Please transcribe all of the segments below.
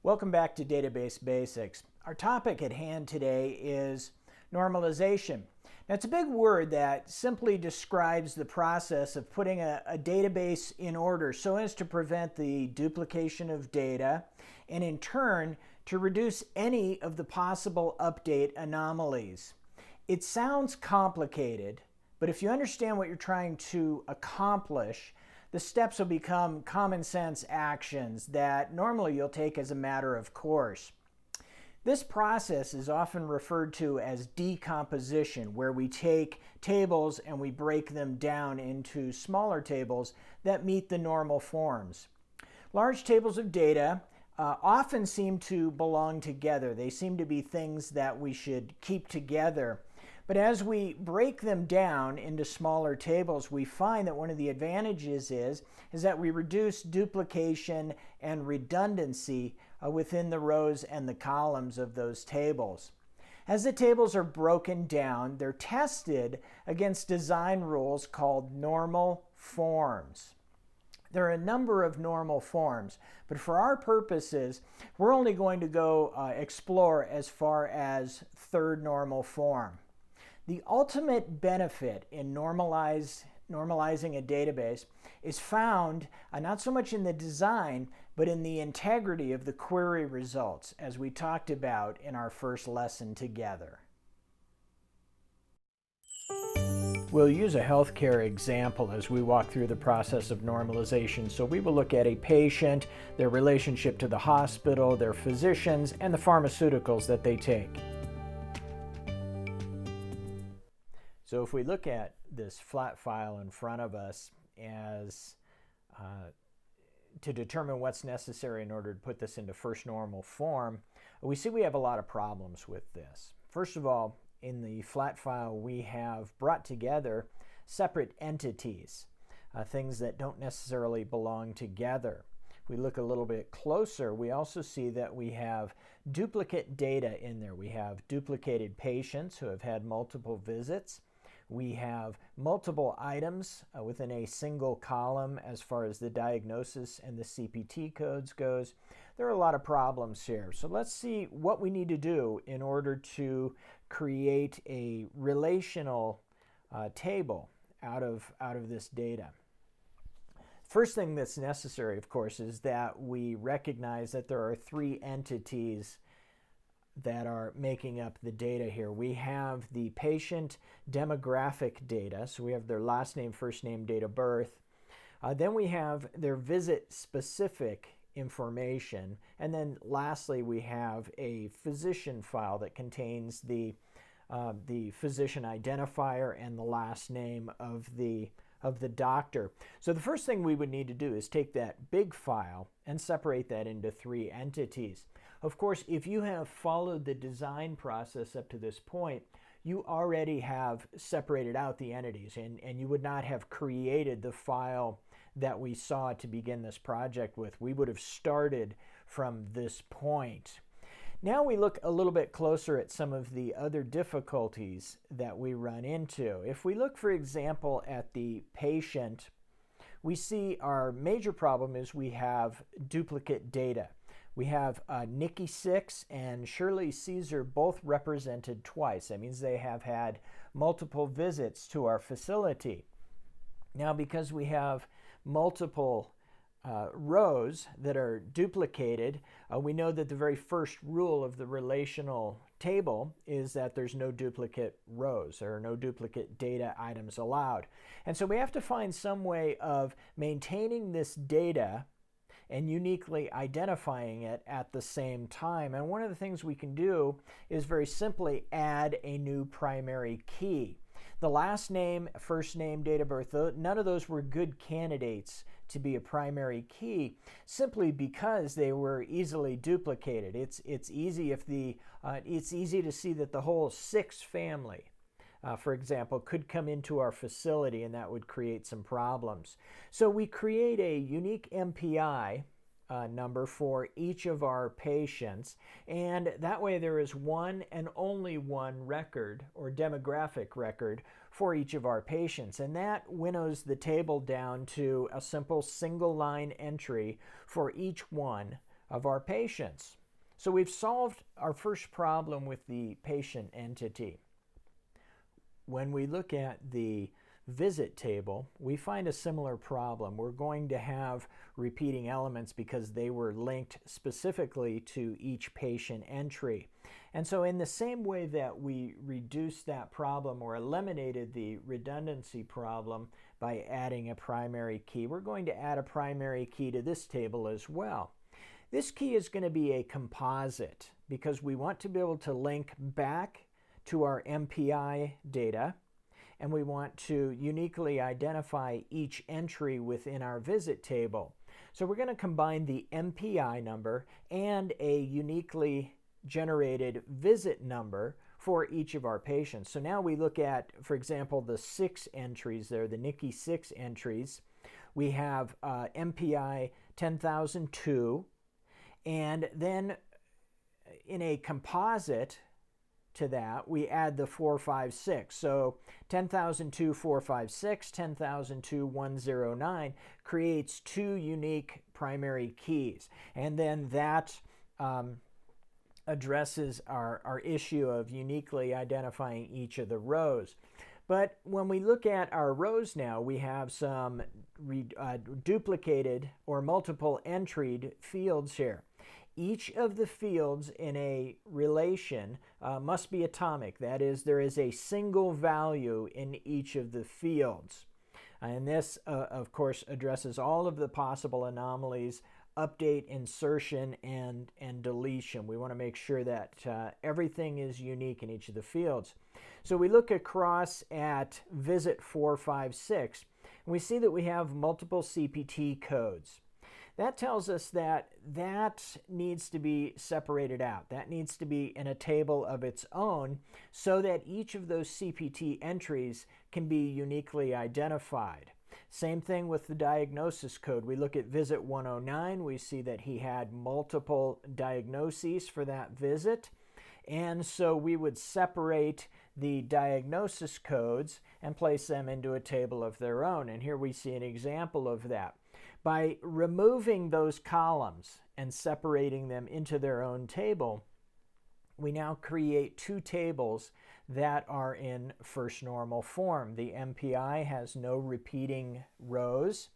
Welcome back to Database Basics. Our topic at hand today is normalization. Now, it's a big word that simply describes the process of putting a database in order so as to prevent the duplication of data and in turn to reduce any of the possible update anomalies. It sounds complicated, but if you understand what you're trying to accomplish, the steps will become common sense actions that normally you'll take as a matter of course. This process is often referred to as decomposition, where we take tables and we break them down into smaller tables that meet the normal forms. Large tables of data often seem to belong together. They seem to be things that we should keep together. But as we break them down into smaller tables, we find that one of the advantages is that we reduce duplication and redundancy within the rows and the columns of those tables. As the tables are broken down, they're tested against design rules called normal forms. There are a number of normal forms, but for our purposes, we're only going to go explore as far as third normal form. The ultimate benefit in normalizing a database is found not so much in the design, but in the integrity of the query results, as we talked about in our first lesson together. We'll use a healthcare example as we walk through the process of normalization. So we will look at a patient, their relationship to the hospital, their physicians, and the pharmaceuticals that they take. So if we look at this flat file in front of us as to determine what's necessary in order to put this into first normal form, we see we have a lot of problems with this. First of all, in the flat file, we have brought together separate entities, things that don't necessarily belong together. If we look a little bit closer, we also see that we have duplicate data in there. We have duplicated patients who have had multiple visits. We have multiple items within a single column as far as the diagnosis and the CPT codes goes. There are a lot of problems here. So let's see what we need to do in order to create a relational table out of this data. First thing that's necessary, of course, is that we recognize that there are three entities that are making up the data here. We have the patient demographic data, so we have their last name, first name, date of birth. Then we have their visit-specific information. And then lastly, we have a physician file that contains the physician identifier and the last name of the doctor. So the first thing we would need to do is take that big file and separate that into three entities. Of course, if you have followed the design process up to this point, you already have separated out the entities and you would not have created the file that we saw to begin this project with. We would have started from this point. Now we look a little bit closer at some of the other difficulties that we run into. If we look, for example, at the patient, we see our major problem is we have duplicate data. We have Nikki 6 and Shirley Caesar both represented twice. That means they have had multiple visits to our facility. Now, because we have multiple rows that are duplicated, we know that the very first rule of the relational table is that there's no duplicate rows. There are no duplicate data items allowed. And so we have to find some way of maintaining this data and uniquely identifying it at the same time. And one of the things we can do is very simply add a new primary key. The last name, first name, date of birth, none of those were good candidates to be a primary key simply because they were easily duplicated. It's easy to see that the whole 6 family, for example, could come into our facility and that would create some problems. So we create a unique MPI number for each of our patients, and that way there is one and only one record or demographic record for each of our patients, and that winnows the table down to a simple single line entry for each one of our patients. So we've solved our first problem with the patient entity. When we look at the visit table, we find a similar problem. We're going to have repeating elements because they were linked specifically to each patient entry. And so in the same way that we reduced that problem or eliminated the redundancy problem by adding a primary key, we're going to add a primary key to this table as well. This key is going to be a composite because we want to be able to link back to our MPI data, and we want to uniquely identify each entry within our visit table. So we're going to combine the MPI number and a uniquely generated visit number for each of our patients. So now we look at, for example, the 6 entries there, the NICI 6 entries. We have MPI 10,002, and then in a composite to that, we add the 456. So 10,002, 456, 10,002, 109 creates 2 unique primary keys. And then that addresses our issue of uniquely identifying each of the rows. But when we look at our rows now, we have some duplicated or multiple entried fields here. Each of the fields in a relation must be atomic. That is, there is a single value in each of the fields. And this, of course, addresses all of the possible anomalies, update, insertion, and deletion. We want to make sure that everything is unique in each of the fields. So we look across at visit 456, and we see that we have multiple CPT codes. That tells us that that needs to be separated out. That needs to be in a table of its own so that each of those CPT entries can be uniquely identified. Same thing with the diagnosis code. We look at visit 109. We see that he had multiple diagnoses for that visit. And so we would separate the diagnosis codes and place them into a table of their own. And here we see an example of that. By removing those columns and separating them into their own table, we now create 2 tables that are in first normal form. The MPI has no repeating rows,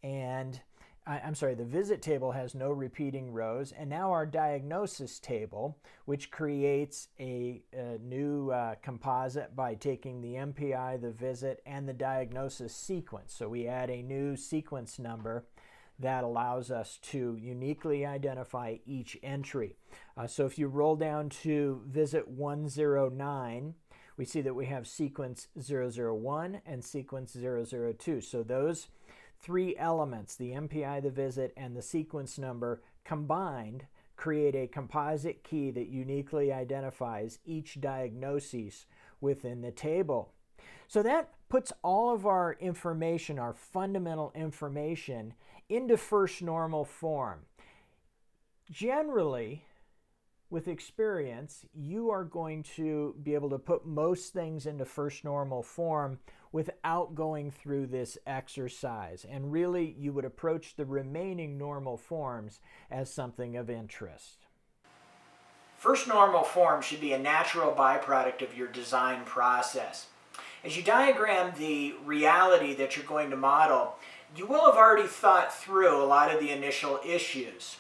and the visit table has no repeating rows, and now our diagnosis table, which creates a new composite by taking the MPI, the visit, and the diagnosis sequence. So we add a new sequence number that allows us to uniquely identify each entry. So if you roll down to visit 109, we see that we have sequence 001 and sequence 002. So those 3 elements, the MPI, the visit, and the sequence number combined create a composite key that uniquely identifies each diagnosis within the table. So that puts all of our information, our fundamental information, into first normal form. Generally, with experience, you are going to be able to put most things into first normal form without going through this exercise. And really, you would approach the remaining normal forms as something of interest. First normal form should be a natural byproduct of your design process. As you diagram the reality that you're going to model, you will have already thought through a lot of the initial issues.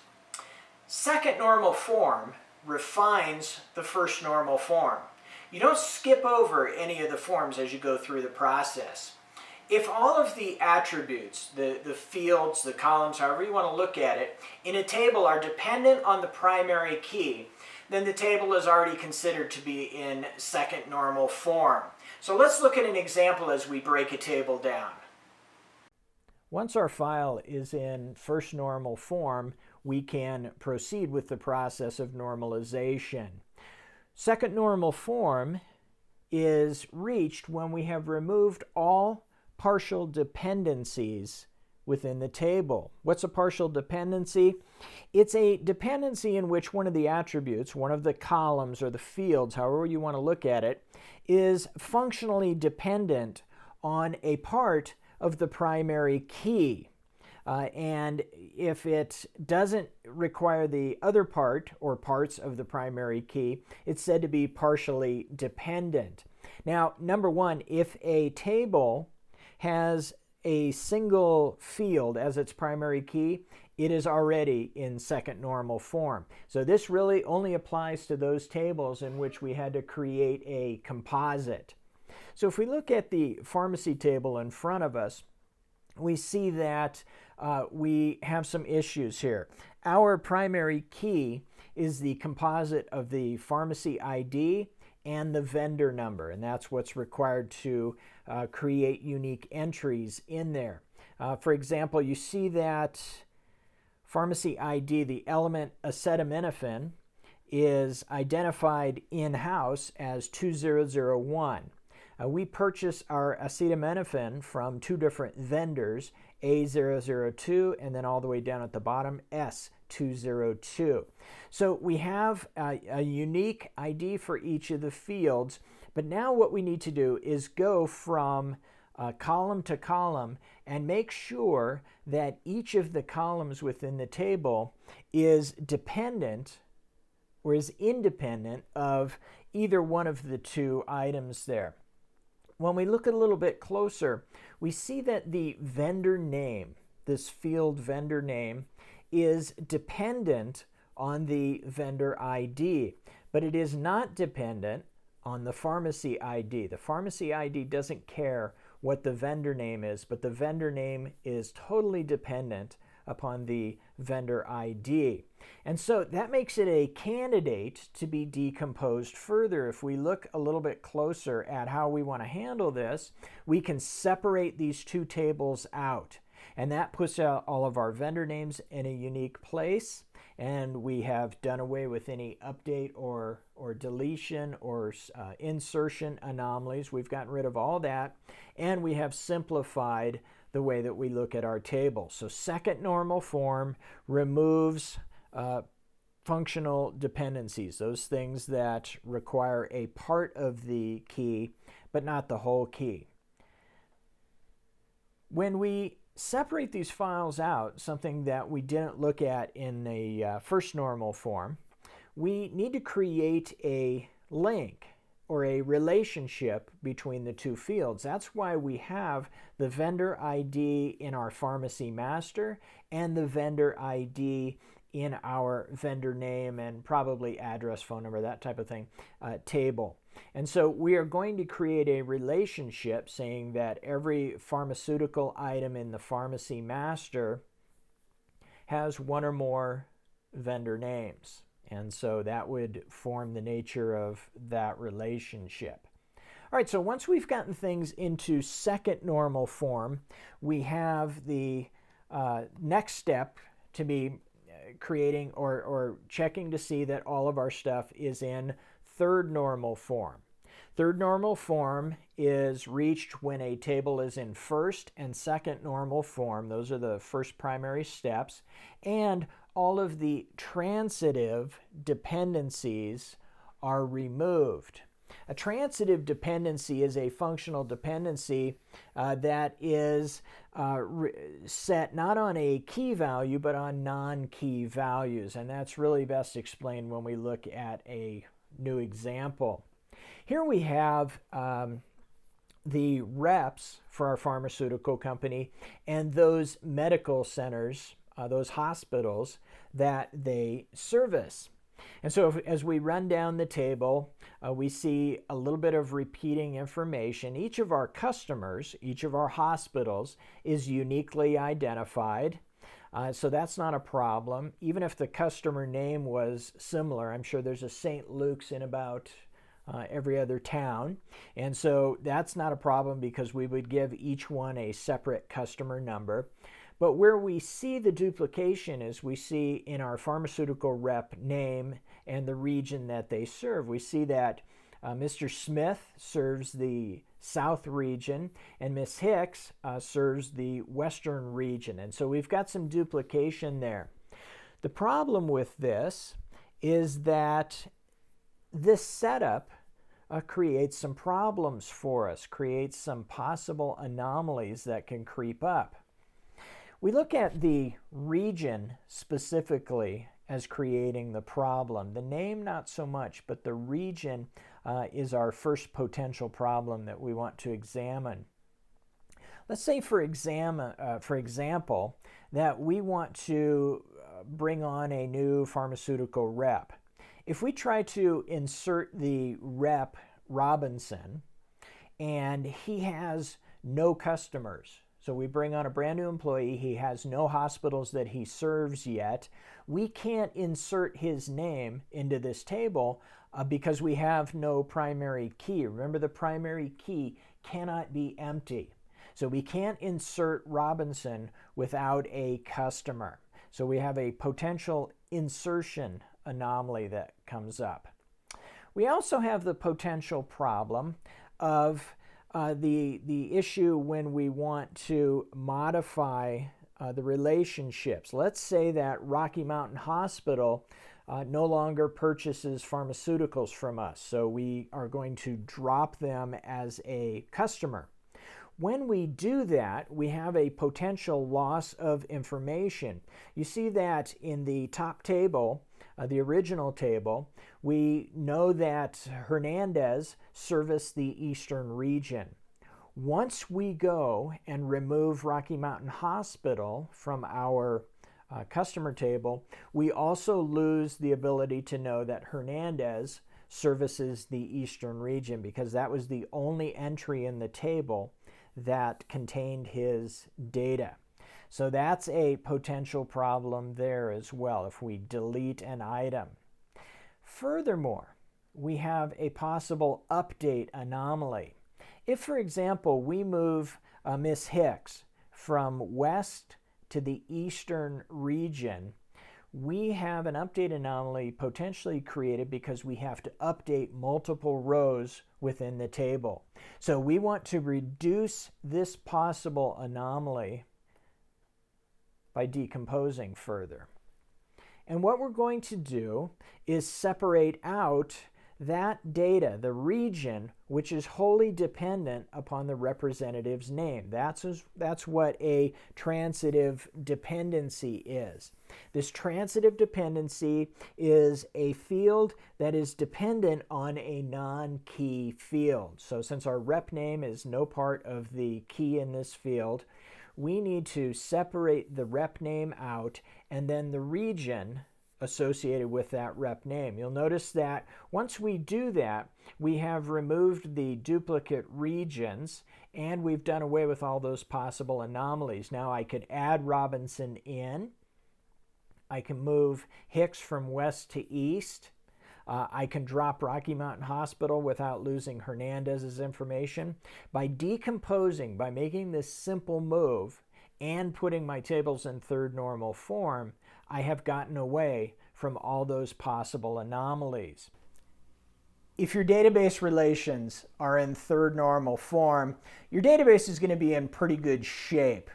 Second normal form refines the first normal form. You don't skip over any of the forms as you go through the process. If all of the attributes, the fields, the columns, however you want to look at it, in a table are dependent on the primary key, then the table is already considered to be in second normal form. So let's look at an example as we break a table down. Once our file is in first normal form, we can proceed with the process of normalization. Second normal form is reached when we have removed all partial dependencies within the table. What's a partial dependency? It's a dependency in which one of the attributes, one of the columns or the fields, however you want to look at it, is functionally dependent on a part of the primary key. And if it doesn't require the other part or parts of the primary key, it's said to be partially dependent. Now, number one, if a table has a single field as its primary key, it is already in second normal form. So this really only applies to those tables in which we had to create a composite. So if we look at the pharmacy table in front of us, we see that we have some issues here. Our primary key is the composite of the pharmacy ID and the vendor number, and that's what's required to create unique entries in there. For example, you see that pharmacy ID, the element acetaminophen, is identified in-house as 2001. We purchase our acetaminophen from two different vendors, A002 and then all the way down at the bottom, S202. So we have a unique ID for each of the fields, but now what we need to do is go from column to column and make sure that each of the columns within the table is dependent or is independent of either one of the two items there. When we look a little bit closer, we see that the vendor name, this field vendor name, is dependent on the vendor ID, but it is not dependent on the pharmacy ID. The pharmacy ID doesn't care what the vendor name is, but the vendor name is totally dependent upon the vendor ID. And so that makes it a candidate to be decomposed further. If we look a little bit closer at how we want to handle this, we can separate these two tables out. And that puts all of our vendor names in a unique place. And we have done away with any update or deletion or insertion anomalies. We've gotten rid of all that. And we have simplified the way that we look at our table. So second normal form removes functional dependencies, those things that require a part of the key, but not the whole key. When we separate these files out, something that we didn't look at in the first normal form, we need to create a link or a relationship between the two fields. That's why we have the vendor ID in our pharmacy master and the vendor ID in our vendor name and probably address, phone number, that type of thing, table. And so we are going to create a relationship saying that every pharmaceutical item in the pharmacy master has one or more vendor names. And so that would form the nature of that relationship. All right, so once we've gotten things into second normal form, we have the next step to be creating or checking to see that all of our stuff is in third normal form. Third normal form is reached when a table is in first and second normal form. Those are the first primary steps. And all of the transitive dependencies are removed. A transitive dependency is a functional dependency that is set not on a key value but on non-key values, and that's really best explained when we look at a new example. Here we have the reps for our pharmaceutical company and those medical centers, those hospitals that they service. And so as we run down the table, we see a little bit of repeating information. Each of our customers, each of our hospitals is uniquely identified. So that's not a problem. Even if the customer name was similar, I'm sure there's a St. Luke's in about every other town. And so that's not a problem because we would give each one a separate customer number. But where we see the duplication is we see in our pharmaceutical rep name and the region that they serve. We see that Mr. Smith serves the South region and Miss Hicks serves the Western region. And so we've got some duplication there. The problem with this is that this setup creates some problems for us, creates some possible anomalies that can creep up. We look at the region specifically as creating the problem. The name not so much, but the region is our first potential problem that we want to examine. Let's say, for example, that we want to bring on a new pharmaceutical rep. If we try to insert the rep Robinson and he has no customers, so we bring on a brand new employee, he has no hospitals that he serves yet, we can't insert his name into this table because we have no primary key. Remember, the primary key cannot be empty. So we can't insert Robinson without a customer. So we have a potential insertion anomaly that comes up. We also have the potential problem of the issue when we want to modify the relationships. Let's say that Rocky Mountain Hospital no longer purchases pharmaceuticals from us, so we are going to drop them as a customer. When we do that, we have a potential loss of information. You see that in the top table, the original table, we know that Hernandez serviced the eastern region. Once we go and remove Rocky Mountain Hospital from our customer table, we also lose the ability to know that Hernandez services the eastern region, because that was the only entry in the table that contained his data. So that's a potential problem there as well if we delete an item. Furthermore, we have a possible update anomaly. If, for example, we move Miss Hicks from west to the eastern region, we have an update anomaly potentially created because we have to update multiple rows within the table. So we want to reduce this possible anomaly by decomposing further. And what we're going to do is separate out that data, the region, which is wholly dependent upon the representative's name. That's what a transitive dependency is. This transitive dependency is a field that is dependent on a non-key field. So since our rep name is no part of the key in this field, we need to separate the rep name out and then the region associated with that rep name. You'll notice that once we do that, we have removed the duplicate regions and we've done away with all those possible anomalies. Now I could add Robinson in. I can move Hicks from west to east. I can drop Rocky Mountain Hospital without losing Hernandez's information. By decomposing, by making this simple move and putting my tables in third normal form, I have gotten away from all those possible anomalies. If your database relations are in third normal form, your database is going to be in pretty good shape.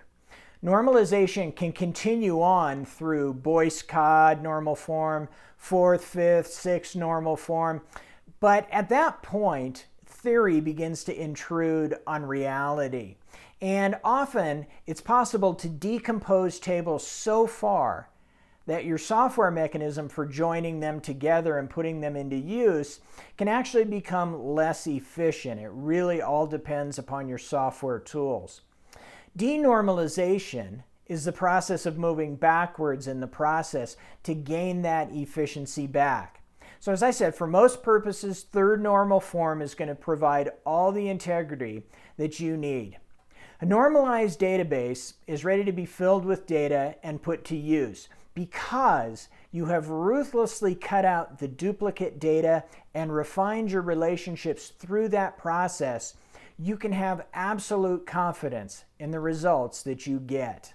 Normalization can continue on through Boyce-Codd normal form, fourth, fifth, sixth normal form, but at that point, theory begins to intrude on reality. And often, it's possible to decompose tables so far that your software mechanism for joining them together and putting them into use can actually become less efficient. It really all depends upon your software tools. Denormalization is the process of moving backwards in the process to gain that efficiency back. So as I said, for most purposes, third normal form is going to provide all the integrity that you need. A normalized database is ready to be filled with data and put to use because you have ruthlessly cut out the duplicate data and refined your relationships through that process. You can have absolute confidence in the results that you get.